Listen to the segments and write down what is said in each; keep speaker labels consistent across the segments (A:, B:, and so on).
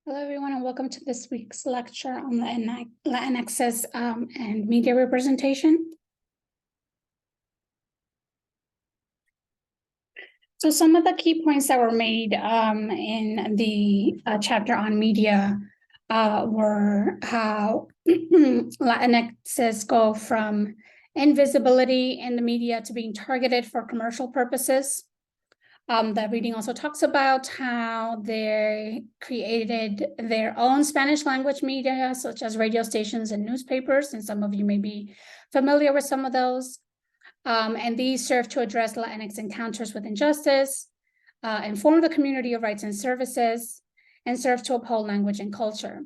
A: Hello, everyone, and welcome to this week's lecture on Latinx and media representation. So some of the key points that were made in the chapter on media were how Latinxes go from invisibility in the media to being targeted for commercial purposes. The reading also talks about how they created their own Spanish language media, such as radio stations and newspapers, and some of you may be familiar with some of those. And these serve to address Latinx encounters with injustice, inform the community of rights and services, and serve to uphold language and culture.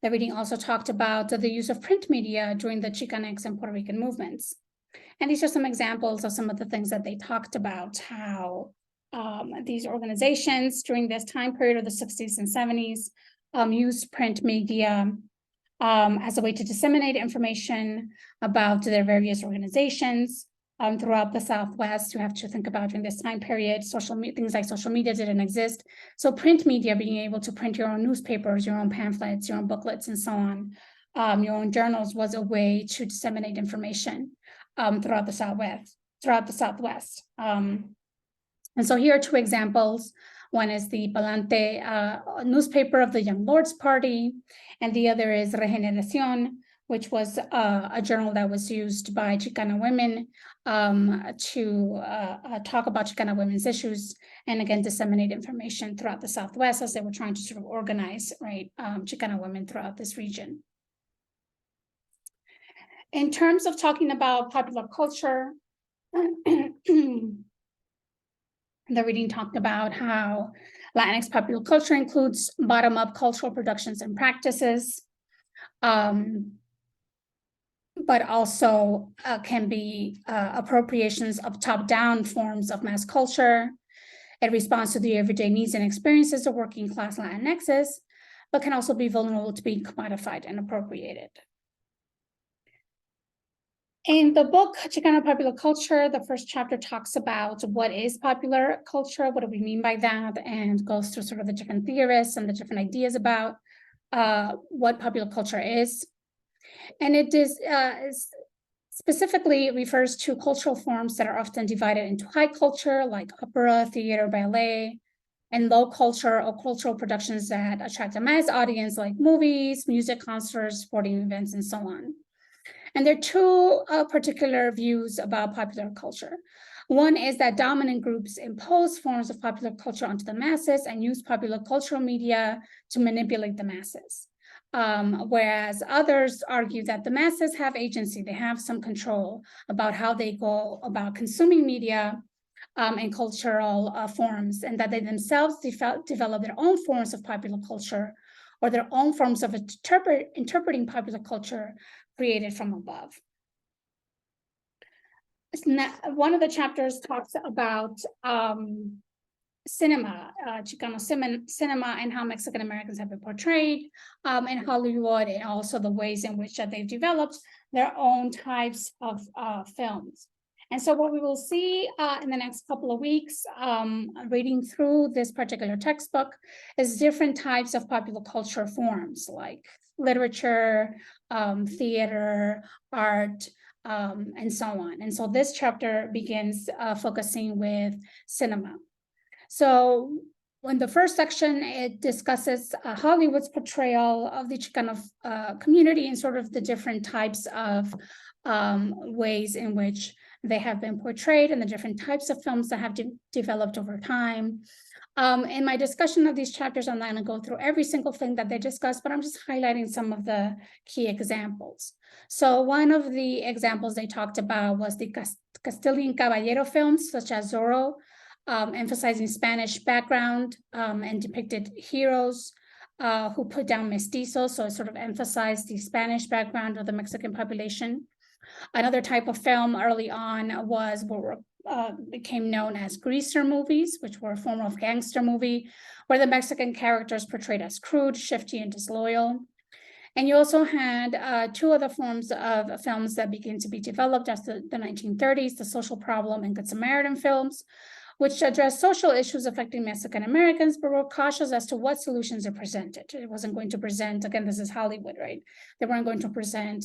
A: The reading also talked about the use of print media during the Chicanx and Puerto Rican movements. And these are some examples of some of the things that they talked about, how these organizations during this time period of the 60s and 70s used print media as a way to disseminate information about their various organizations throughout the Southwest. You have to think about during this time period, things like social media didn't exist. So print media, being able to print your own newspapers, your own pamphlets, your own booklets, and so on, your own journals, was a way to disseminate information throughout the Southwest. And so here are two examples. One is the Palante newspaper of the Young Lords Party, and the other is Regeneración, which was a journal that was used by Chicana women to talk about Chicana women's issues and, again, disseminate information throughout the Southwest as they were trying to sort of organize, right, Chicana women throughout this region. In terms of talking about popular culture, the reading talked about how Latinx popular culture includes bottom-up cultural productions and practices, but also can be appropriations of top-down forms of mass culture. It responds to the everyday needs and experiences of working-class Latinxes, but can also be vulnerable to being commodified and appropriated. In the book, Chicano Popular Culture, the first chapter talks about what is popular culture, what do we mean by that, and goes through sort of the different theorists and the different ideas about what popular culture is. And it is specifically refers to cultural forms that are often divided into high culture, like opera, theater, ballet, and low culture or cultural productions that attract a mass audience, like movies, music, concerts, sporting events, and so on. And there are two particular views about popular culture. One is that dominant groups impose forms of popular culture onto the masses and use popular cultural media to manipulate the masses. Whereas others argue that the masses have agency, they have some control about how they go about consuming media and cultural forms, and that they themselves develop their own forms of popular culture or their own forms of interpreting popular culture created from above. One of the chapters talks about cinema, Chicano cinema, and how Mexican Americans have been portrayed in Hollywood, and also the ways in which they've developed their own types of films. And so what we will see in the next couple of weeks, reading through this particular textbook, is different types of popular culture forms, like literature, theater, art, and so on. And so this chapter begins focusing with cinema. So in the first section, it discusses Hollywood's portrayal of the Chicano community and sort of the different types of ways in which they have been portrayed and the different types of films that have developed over time. In my discussion of these chapters, I'm not going to go through every single thing that they discuss, but I'm just highlighting some of the key examples. So one of the examples they talked about was the Castilian Caballero films, such as Zorro, emphasizing Spanish background and depicted heroes who put down mestizos, so it sort of emphasized the Spanish background of the Mexican population. Another type of film early on was what became known as greaser movies, which were a form of gangster movie, where the Mexican characters portrayed as crude, shifty, and disloyal. And you also had two other forms of films that began to be developed after the 1930s, the social problem and Good Samaritan films, which addressed social issues affecting Mexican Americans, but were cautious as to what solutions are presented. It wasn't going to present, again, this is Hollywood, right? They weren't going to present,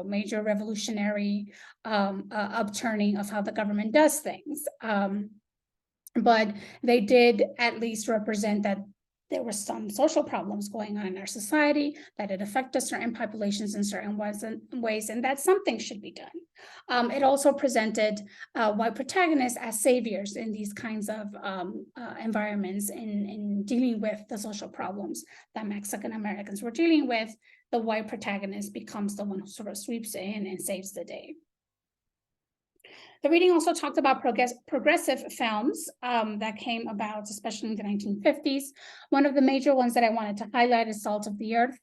A: major revolutionary upturning of how the government does things. But they did at least represent that there were some social problems going on in our society, that it affected certain populations in certain ways, and that something should be done. It also presented white protagonists as saviors in these kinds of environments in dealing with the social problems that Mexican Americans were dealing with. The white protagonist becomes the one who sort of sweeps in and saves the day. The reading also talked about progressive films that came about, especially in the 1950s. One of the major ones that I wanted to highlight is Salt of the Earth.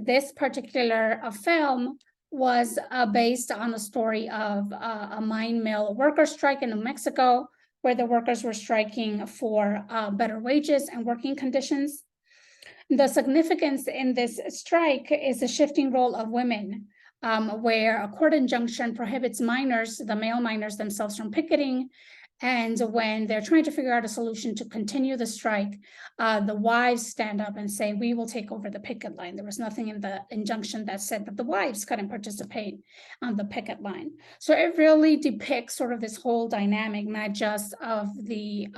A: This particular film was based on the story of a mine mill worker strike in New Mexico, where the workers were striking for better wages and working conditions. The significance in this strike is the shifting role of women, where a court injunction prohibits miners, the male miners themselves, from picketing. And when they're trying to figure out a solution to continue the strike, the wives stand up and say, we will take over the picket line. There was nothing in the injunction that said that the wives couldn't participate on the picket line. So it really depicts sort of this whole dynamic, not just of the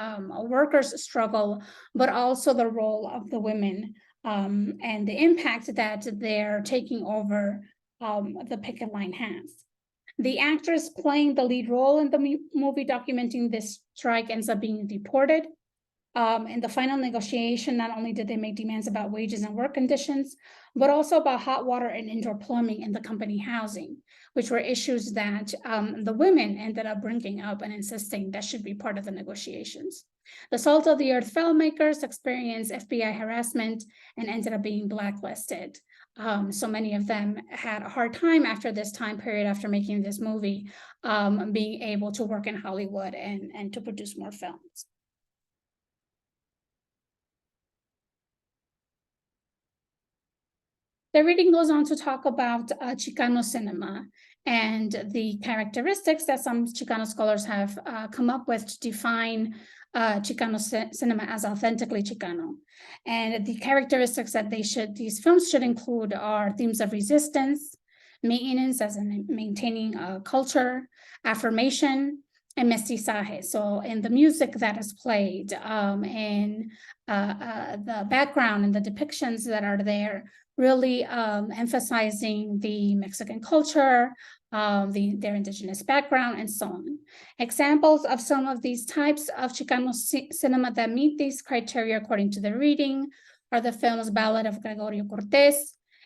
A: workers' struggle, but also the role of the women and the impact that they're taking over the picket line has. The actress playing the lead role in the movie documenting this strike ends up being deported. In the final negotiation, not only did they make demands about wages and work conditions, but also about hot water and indoor plumbing in the company housing, which were issues that the women ended up bringing up and insisting that should be part of the negotiations. The Salt of the Earth filmmakers experienced FBI harassment and ended up being blacklisted. So many of them had a hard time after this time period, after making this movie, being able to work in Hollywood and to produce more films. The reading goes on to talk about Chicano cinema and the characteristics that some Chicano scholars have come up with to define Chicano cinema as authentically Chicano. And the characteristics that these films should include are themes of resistance, maintenance, as in maintaining a culture, affirmation, and mestizaje. So in the music that is played, in the background and the depictions that are there, really emphasizing the Mexican culture, their indigenous background, and so on. Examples of some of these types of Chicano cinema that meet these criteria according to the reading are the films Ballad of Gregorio Cortés,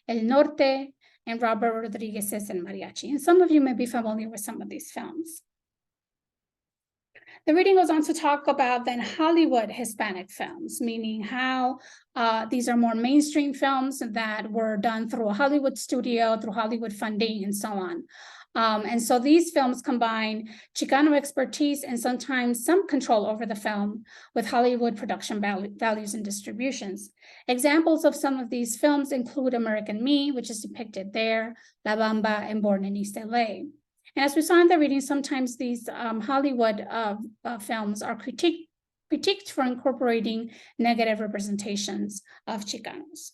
A: El Norte, and Robert Rodriguez's El Mariachi. And some of you may be familiar with some of these films. The reading goes on to talk about then Hollywood Hispanic films, meaning how these are more mainstream films that were done through a Hollywood studio, through Hollywood funding, and so on. And so these films combine Chicano expertise and sometimes some control over the film with Hollywood production values and distributions. Examples of some of these films include American Me, which is depicted there, La Bamba, and Born in East LA. And as we saw in the reading, sometimes these Hollywood films are critiqued for incorporating negative representations of Chicanos.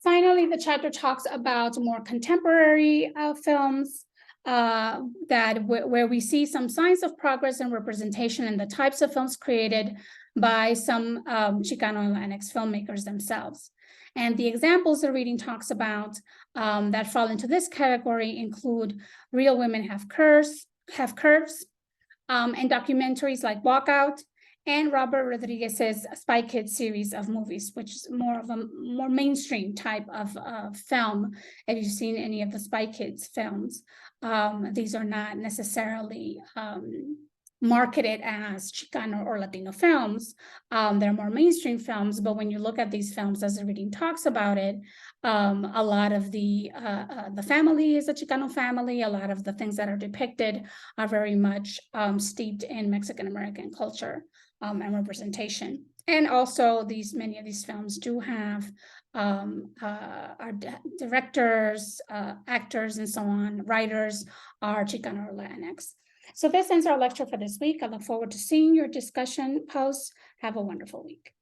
A: Finally, the chapter talks about more contemporary films where we see some signs of progress and representation in the types of films created by some Chicano and Latinx filmmakers themselves. And the examples the reading talks about that fall into this category include Real Women Have Curves, and documentaries like Walkout, and Robert Rodriguez's Spy Kids series of movies, which is more of a more mainstream type of film. If you've seen any of the Spy Kids films, these are not necessarily marketed as Chicano or Latino films. They're more mainstream films, but when you look at these films as the reading talks about it, a lot of the family is a Chicano family. A lot of the things that are depicted are very much steeped in Mexican American culture and representation. And also many of these films do have our directors, actors, and so on, writers are Chicano or Latinx. So this ends our lecture for this week. I look forward to seeing your discussion posts. Have a wonderful week.